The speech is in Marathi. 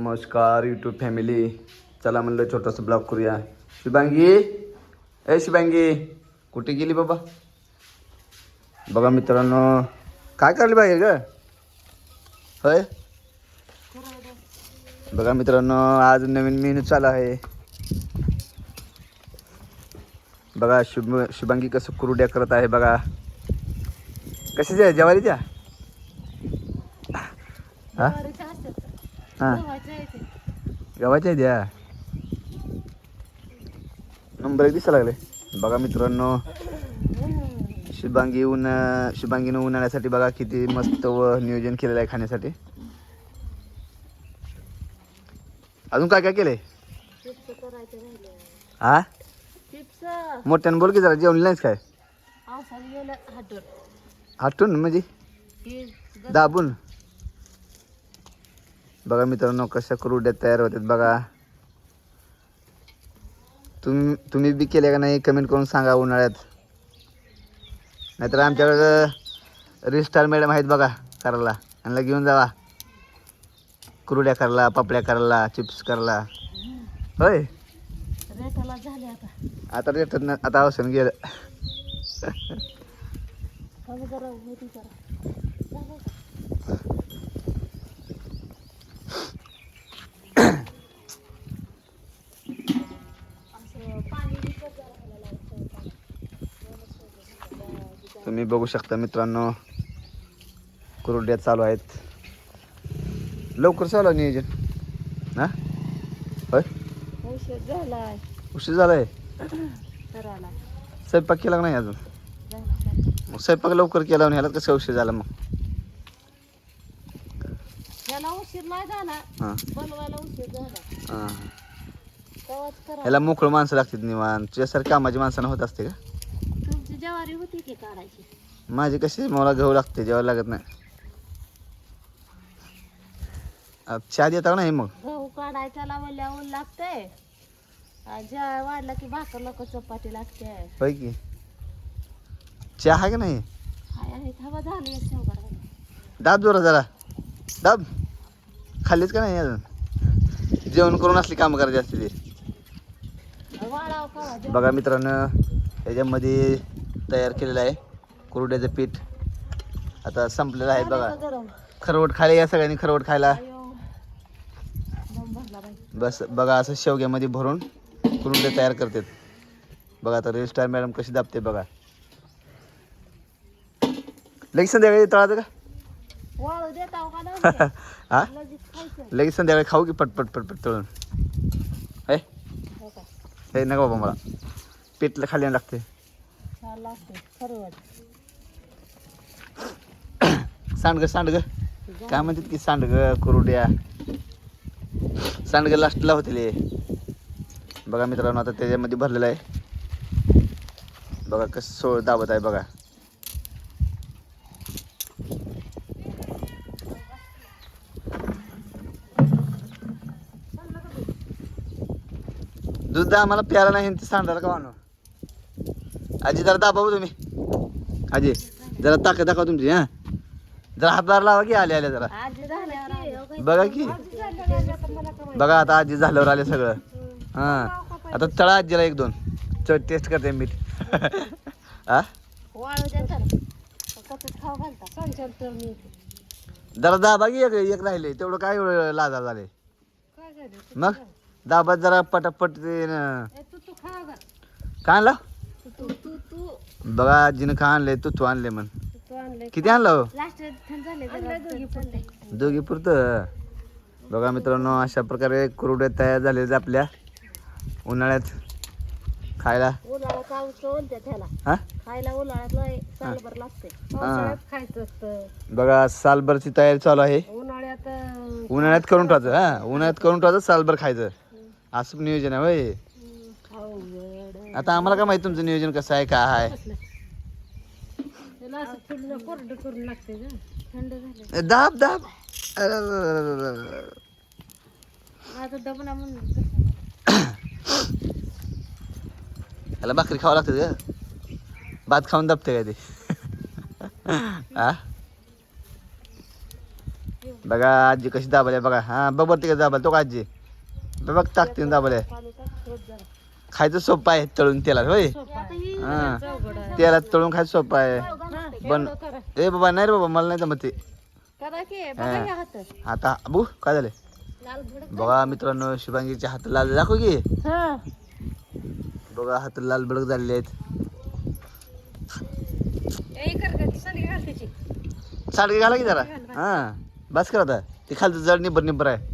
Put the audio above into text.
नमस्कार यूट्यूब फॅमिली. चला म्हणलं छोटासा ब्लॉग करूया. शुभांगी, शुभांगी कुठे गेली बाबा? बघा मित्रांनो, काय करली बाहेर ग? होय बघा मित्रांनो, आज नवीन मेनू चालू आहे. बघा शुभांगी कसं कुरुड्या करत आहे बघा. कशाच्या? ज्वारीच्या? हां गव्हाच्या द्या. नंबर दिसा लागले. बघा मित्रांनो, शुभांगीनं उन्हाळ्यासाठी बघा किती मस्त व नियोजन केलेलं आहे खाण्यासाठी. अजून काय काय केलंय? हा मोठ्यानं बोल की जरा. जेवण नाहीच काय? हटून म्हणजे दाबून. बघा मित्रांनो कशा कुरुड्या तयार होतात बघा. तुम्ही बी केले का नाही कमेंट करून सांगा उन्हाळ्यात. नाहीतर आमच्याकडं रिस्टार मॅडम आहेत बघा करायला, यांना घेऊन जावा. कुरुड्या करायला, पापड्या करायला, चिप्स करायला. होय आता रेट आता औषध गेलं. तुम्ही बघू शकता मित्रांनो, कुरुड्या चालू आहेत. लवकर चालू आहे नियोजन. हा होय उशीर झालाय. स्वयंपाक केला का नाही अजून? मग स्वयंपाक लवकर केला ह्याला कसं उशीर झाला? मग ह्याला मोकळ माणसं लागतात निवांत. तुझ्यासारखी कामाची माणसानं होत असते का? ज्वारी होती की काढायची. माझी कशी मला गहू लागते, जेवायला लागत नाही. चहा देता नाही मग? गहू काढायचा लावल्या ऊन लागते. ज्या वाढला की भाकर नको, चपाती लागते. होय की. चहा आहे का नाही? हाय आहे, हवा झाली शेवगा. दाब जोरा जरा दाब. खाल्लीच का नाही अजून? जेवण करून असली कामं करायची असते ते. बघा मित्रांनो, ह्याच्यामध्ये तयार केलेलं आहे कुरुड्याचं पीठ. आता संपलेलं आहे बघा. खरवट खायला या सगळ्यांनी, खरवट खायला. बस बघा असं शेवग्यामध्ये भरून कुरुड्या तयार करतात बघा. आता रेस्टार मॅडम कशी दाबते बघा. लगेच संध्याकाळी तळाचं का? हा लगेच संध्याकाळी खाऊ की पटपट पटपट तळून. हे नका बाबा, मला पीठला खाली लागते. सांडग सांडग काय म्हणतात की, सांडग कुरुड्या. सांडग लास्टला होते बघा मित्रांनो. आता त्याच्यामध्ये भरलेलं आहे बघा. कसं सोळ दाबत आहे बघा. दूध आम्हाला प्यायला नाही ते सांडायला का मानू? आजी जरा दाबाव तुम्ही. आजी जरा ताकद दाखवा तुमची. हा जरा हातभार लावा की आले आले जरा. बघा की, बघा आता आजी झाल्यावर आले सगळं. हा आता तळा आजीला एक दोन टेस्ट करते मीठ. हा जरा दाबा की एक राहिले तेवढं. काय एवढं लाजा झाले मग? दाबात जरा पटापट. काय आणलं बघा आजीनं? काय आणलंय? तू आणले म्हण. किती आणलं? दोघी पुरतं. बघा मित्रांनो, अशा प्रकारे कुरुड्या तयार झालेल्या आपल्या उन्हाळ्यात खायला. हा बघा सालभरची तयारी चालू आहे. उन्हाळ्यात करून ठेवायचं. हा उन्हाळ्यात करून ठेवायचं, सालभर खायचं. असं नियोजन आहे होय. आता आम्हाला काय माहिती तुमचं नियोजन कसं आहे काय आहे? दाब दाब. याला भाकरी खावं लागतं का? भात खाऊन दाबते काय ते? हा बघा आजी कशी दाबले बघा. हा बघ बरं तिकडे दाबल तो का आजी बघ टाकते दाबले. खायचं सोपं आहे तळून तेलात होय. हा तेलात तळून खायचं सोपं आहे. पण ए बाबा नाही रे बाबा मला नाही जमत ते. आता बघू काय झाले बघा मित्रांनो. शुभांगीचे हात लाल दाखव की. बघा हात लाल बडक झालेले आहेत. सांडगे घाला की जरा. हा बस कर आता ते खालचं जड निबर निबर आहे.